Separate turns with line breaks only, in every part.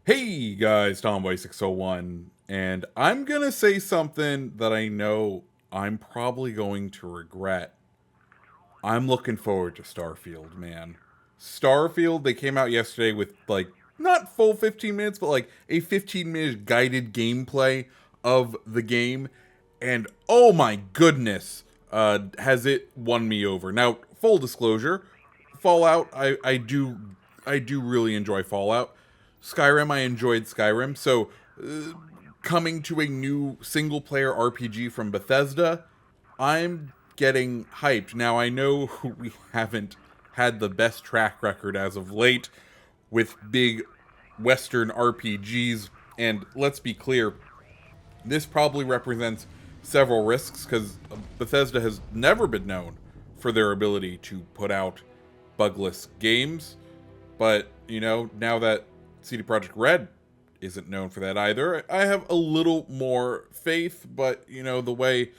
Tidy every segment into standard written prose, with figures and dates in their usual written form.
Hey guys, Tomboy601, and I'm gonna say something that I know I'm probably going to regret. I'm looking forward to Starfield, man. Starfield, they came out yesterday with not full 15 minutes, but like a 15-minute guided gameplay of the game, and oh my goodness, has it won me over. Now, full disclosure, Fallout, I do really enjoy Fallout. Skyrim, I enjoyed Skyrim. So coming to a new single player RPG from Bethesda, I'm getting hyped. Now I know we haven't had the best track record as of late with big Western RPGs, and let's be clear, this probably represents several risks because Bethesda has never been known for their ability to put out bugless games. But, now that CD Projekt Red isn't known for that either, I have a little more faith, but, the way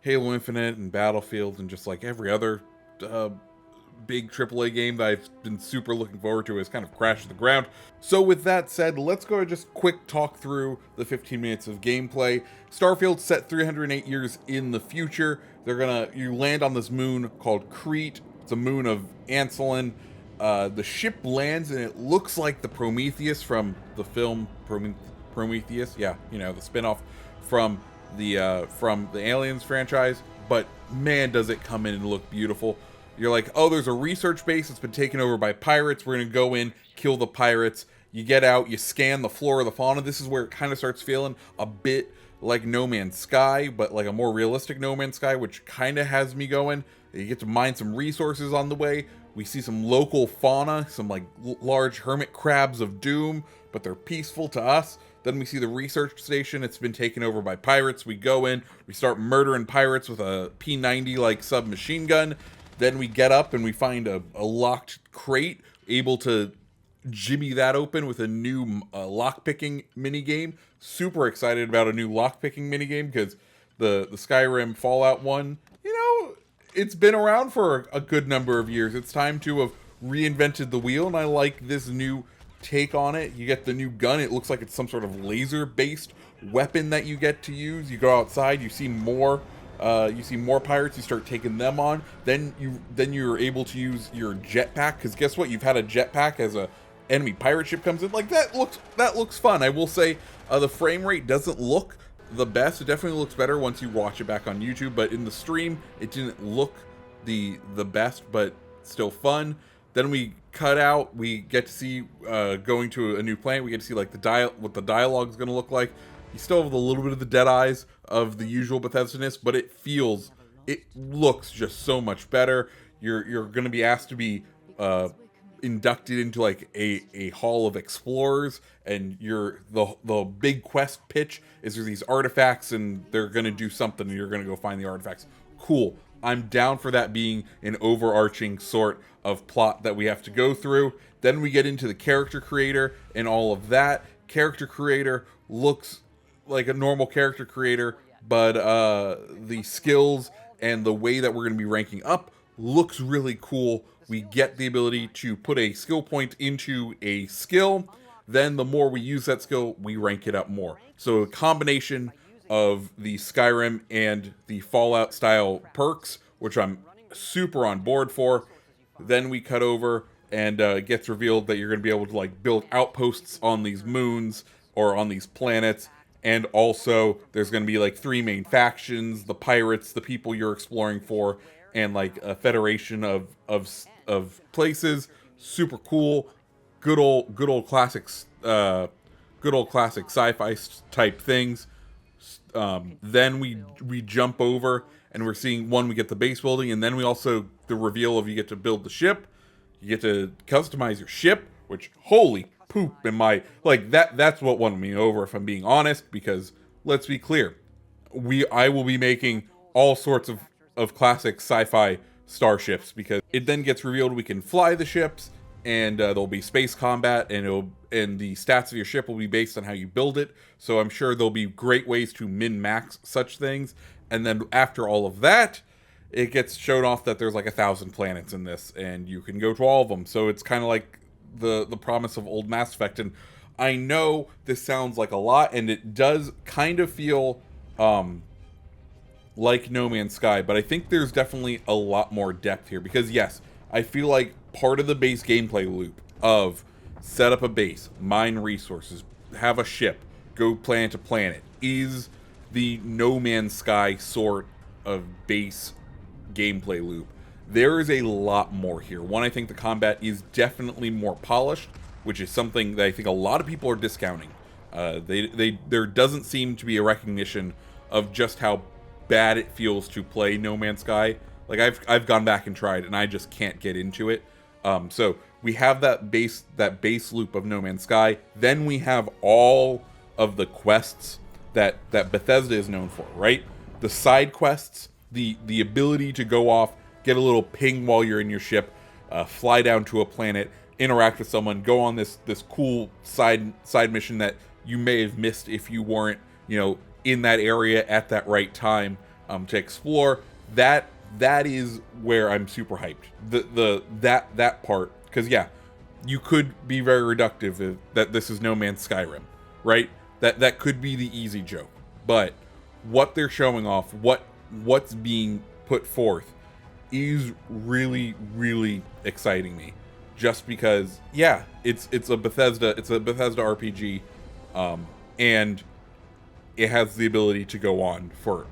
Halo Infinite and Battlefield and just like every other uh, big AAA game that I've been super looking forward to has kind of crashed to the ground. So with that said, let's go and just quick talk through the 15 minutes of gameplay. Starfield set 308 years in the future. You land on this moon called Crete. It's a moon of Anselin. The ship lands and it looks like the Prometheus from the film Prometheus. Yeah, the spinoff from the Aliens franchise. But man, does it come in and look beautiful. You're like, oh, there's a research base that's been taken over by pirates. We're going to go in, kill the pirates. You get out, you scan the flora of the fauna. This is where it kind of starts feeling a bit like No Man's Sky, but like a more realistic No Man's Sky, which kind of has me going. You get to mine some resources on the way. We see some local fauna, some like large hermit crabs of doom, but they're peaceful to us. Then we see the research station. It's been taken over by pirates. We go in, we start murdering pirates with a P90 like submachine gun. Then we get up and we find a locked crate, able to jimmy that open with a new lockpicking minigame. Super excited about a new lockpicking minigame because the Skyrim Fallout one, it's been around for a good number of years. It's time to have reinvented the wheel, and I like this new take on it. You get the new gun. It looks like it's some sort of laser-based weapon that you get to use. You go outside, you see more pirates, you start taking them on. Then you're able to use your jetpack, because guess what? You've had a jetpack as a enemy pirate ship comes in. Like that looks fun. I will say the frame rate doesn't look the best. It definitely looks better once you watch it back on YouTube, but in the stream it didn't look the best, but still fun. Then we cut out, we get to see going to a new planet. We get to see like what the dialogue is going to look like. You still have a little bit of the dead eyes of the usual Bethesda-ness, but it looks just so much better. You're going to be asked to be inducted into like a hall of explorers, and the big quest pitch is there's these artifacts and they're going to do something and you're going to go find the artifacts. Cool. I'm down for that being an overarching sort of plot that we have to go through. Then we get into the character creator and all of that. Character creator looks like a normal character creator, but the skills and the way that we're going to be ranking up looks really cool. We get the ability to put a skill point into a skill. Then the more we use that skill, we rank it up more. So a combination of the Skyrim and the Fallout style perks, which I'm super on board for. Then we cut over and it gets revealed that you're going to be able to like build outposts on these moons or on these planets. And also there's going to be like three main factions: the pirates, the people you're exploring for, and like a federation of places. Super cool. Good old classics, good old classic sci-fi type things. Then we jump over and we're seeing, we get the base building, and then we also the reveal of you get to build the ship. You get to customize your ship, which holy poop in my like that's what won me over, if I'm being honest, because let's be clear, I will be making all sorts of classic sci-fi starships, because it then gets revealed we can fly the ships, and there'll be space combat, and the stats of your ship will be based on how you build it. So I'm sure there'll be great ways to min-max such things. And then after all of that, it gets shown off that there's like 1,000 planets in this, and you can go to all of them. So it's kind of like the promise of old Mass Effect. And I know this sounds like a lot, and it does kind of feel like No Man's Sky, but I think there's definitely a lot more depth here, because yes, I feel like part of the base gameplay loop of set up a base, mine resources, have a ship, go planet to planet, is the No Man's Sky sort of base gameplay loop. There is a lot more here. One, I think the combat is definitely more polished, which is something that I think a lot of people are discounting. There doesn't seem to be a recognition of just how bad it feels to play No Man's Sky. Like I've gone back and tried, and I just can't get into it. So we have that base loop of No Man's Sky. Then we have all of the quests that Bethesda is known for, right? The side quests, the ability to go off, get a little ping while you're in your ship, fly down to a planet, interact with someone, go on this cool side mission that you may have missed if you weren't, in that area at that right time to explore. That is where I'm super hyped. That part, because yeah, you could be very reductive that this is No Man's Skyrim, right? That could be the easy joke, but what they're showing off, what's being put forth, is really, really exciting me. Just because, yeah, it's a Bethesda RPG, and it has the ability to go on for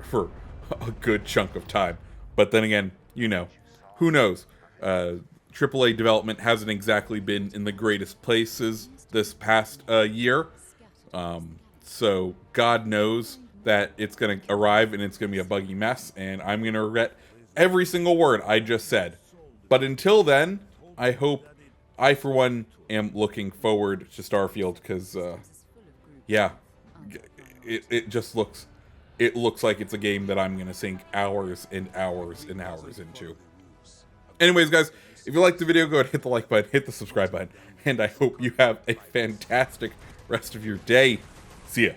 a good chunk of time. But then again, who knows? AAA development hasn't exactly been in the greatest places this past year. So God knows that it's going to arrive and it's going to be a buggy mess, and I'm going to regret every single word I just said. But until then, I hope, I for one am looking forward to Starfield, because yeah, it just looks like it's a game that I'm going to sink hours and hours and hours into. Anyways, guys, if you liked the video, go ahead and hit the like button, hit the subscribe button, and I hope you have a fantastic rest of your day. See ya.